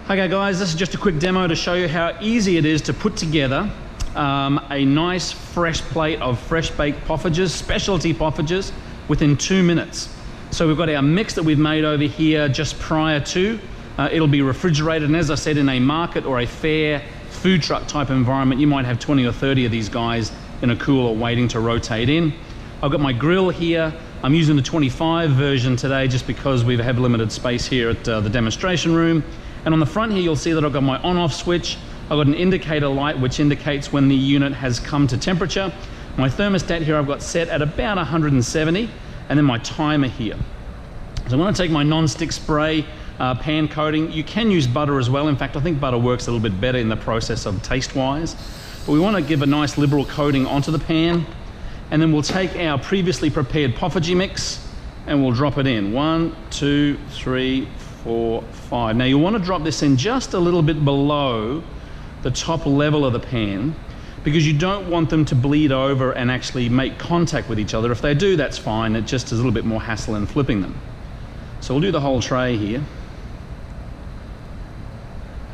Okay guys, this is just a quick demo to show you how easy it is to put together a nice fresh plate of fresh baked poffertjes, specialty poffertjes, within 2 minutes. So we've got our mix that we've made over here just prior to. It'll be refrigerated, and as I said, in a market or a fair food truck type environment, you might have 20 or 30 of these guys in a cooler waiting to rotate in. I've got my grill here. I'm using the 25 version today just because we have limited space here at the demonstration room. And on the front here, you'll see that I've got my on-off switch. I've got an indicator light which indicates when the unit has come to temperature. My thermostat here I've got set at about 170, and then my timer here. So I'm going to take my non-stick spray pan coating. You can use butter as well. In fact, I think butter works a little bit better in the process of taste-wise. But we want to give a nice liberal coating onto the pan, and then we'll take our previously prepared poffertje mix and we'll drop it in. 1, 2, 3, 4, 5. Now you want to drop this in just a little bit below the top level of the pan, because you don't want them to bleed over and actually make contact with each other. If they do, that's fine. It just is a little bit more hassle in flipping them. So we'll do the whole tray here.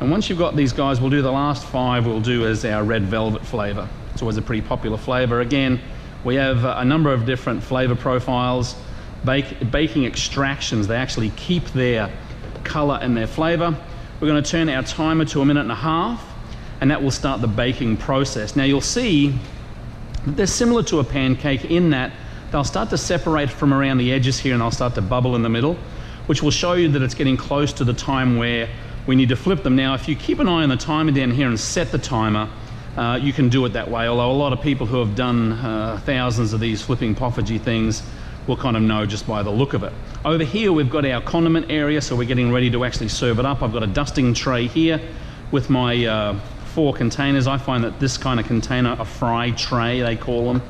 And once you've got these guys, we'll do the last 5 we'll do as our red velvet flavor. It's always a pretty popular flavor. Again, we have a number of different flavor profiles. Baking extractions, they actually keep their color and their flavor. We're going to turn our timer to 1.5 minutes, and that will start the baking process. Now you'll see that they're similar to a pancake in that they'll start to separate from around the edges here, and they'll start to bubble in the middle, which will show you that it's getting close to the time where we need to flip them. Now, if you keep an eye on the timer down here and set the timer, you can do it that way, although a lot of people who have done thousands of these flipping poffertje things will kind of know just by the look of it. Over here we've got our condiment area, so we're getting ready to actually serve it up. I've got a dusting tray here with my 4 containers. I find that this kind of container, a fry tray they call them,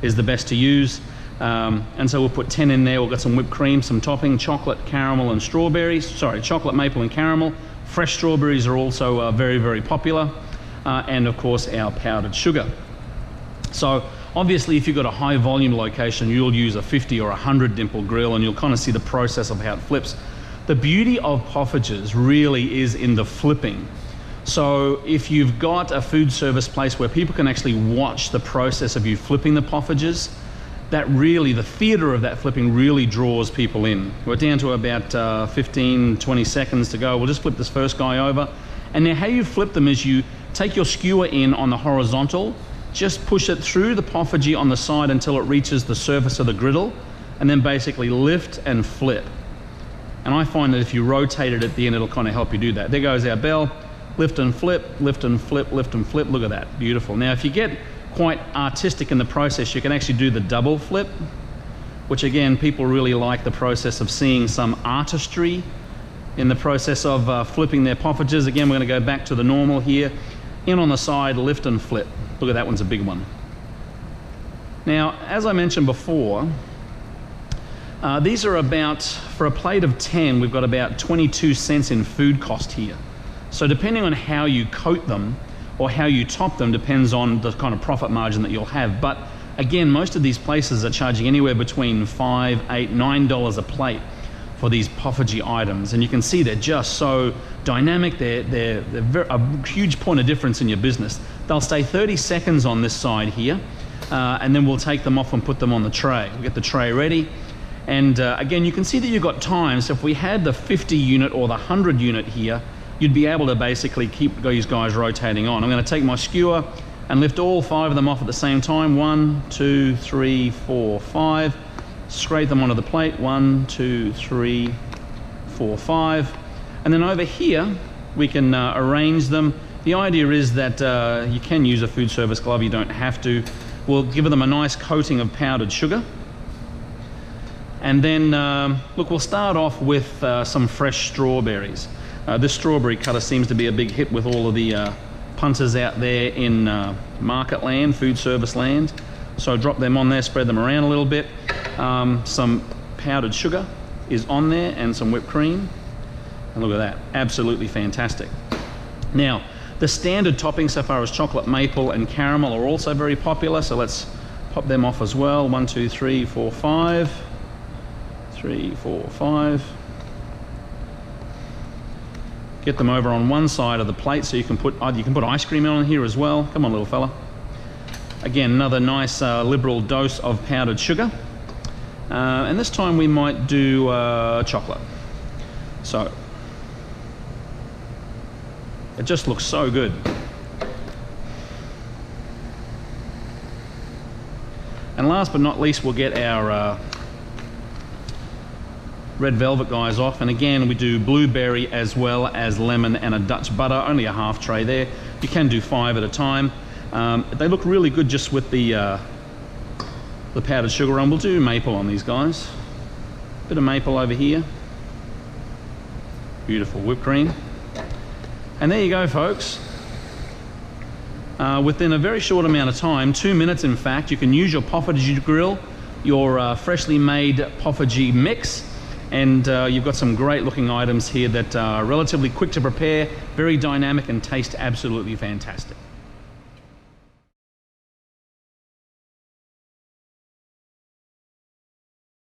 is the best to use. And so we'll put 10 in there. We've got some whipped cream, some topping, chocolate, caramel and strawberries. Sorry, chocolate, maple and caramel. Fresh strawberries are also very, very popular. And of course our powdered sugar. So obviously if you've got a high volume location, you'll use a 50 or 100 dimple grill, and you'll kind of see the process of how it flips. The beauty of poffertjes really is in the flipping. So if you've got a food service place where people can actually watch the process of you flipping the poffertjes, that really, the theater of that flipping really draws people in. We're down to about 15, 20 seconds to go. We'll just flip this first guy over. And now how you flip them is you take your skewer in on the horizontal, just push it through the poffertje on the side until it reaches the surface of the griddle, and then basically lift and flip. And I find that if you rotate it at the end, it'll kind of help you do that. There goes our bell. Lift and flip, lift and flip, lift and flip. Look at that, beautiful. Now if you get quite artistic in the process, you can actually do the double flip, which again, people really like the process of seeing some artistry in the process of flipping their poffertjes. Again, we're going to go back to the normal here. In on the side, lift and flip. Look at that, one's a big one. Now, as I mentioned before, these are about, for a plate of 10, we've got about 22 cents in food cost here. So depending on how you coat them or how you top them depends on the kind of profit margin that you'll have. But again, most of these places are charging anywhere between $5, $8, $9 a plate for these poffertje items. And you can see they're just so dynamic. They're a huge point of difference in your business. They'll stay 30 seconds on this side here, and then we'll take them off and put them on the tray. We'll get the tray ready. And again, you can see that you've got time. So if we had the 50 unit or the 100 unit here, you'd be able to basically keep these guys rotating on. I'm going to take my skewer and lift all 5 of them off at the same time. 1, 2, 3, 4, 5. Scrape them onto the plate. 1, 2, 3, 4, 5. And then over here, we can arrange them. The idea is that you can use a food service glove, you don't have to. We'll give them a nice coating of powdered sugar. And then, look, we'll start off with some fresh strawberries. This strawberry cutter seems to be a big hit with all of the punters out there in market land, food service land. So drop them on there, spread them around a little bit. Some powdered sugar is on there and some whipped cream. And look at that, absolutely fantastic. Now, the standard toppings so far as chocolate, maple and caramel are also very popular. So let's pop them off as well. 1, 2, 3, 4, 5. 3, 4, 5. Get them over on one side of the plate so you can put ice cream on here as well. Come on, little fella. Again, another nice liberal dose of powdered sugar. And this time we might do chocolate. So, it just looks so good. And last but not least, we'll get our red velvet guys off. And again, we do blueberry as well as lemon and a Dutch butter, only a half tray there. You can do 5 at a time. They look really good just with the powdered sugar on. We'll do maple on these guys. Bit of maple over here. Beautiful whipped cream. And there you go, folks. Within a very short amount of time, 2 minutes in fact, you can use your Poffertjes grill, your freshly made Poffertjes mix, and you've got some great looking items here that are relatively quick to prepare, very dynamic, and taste absolutely fantastic.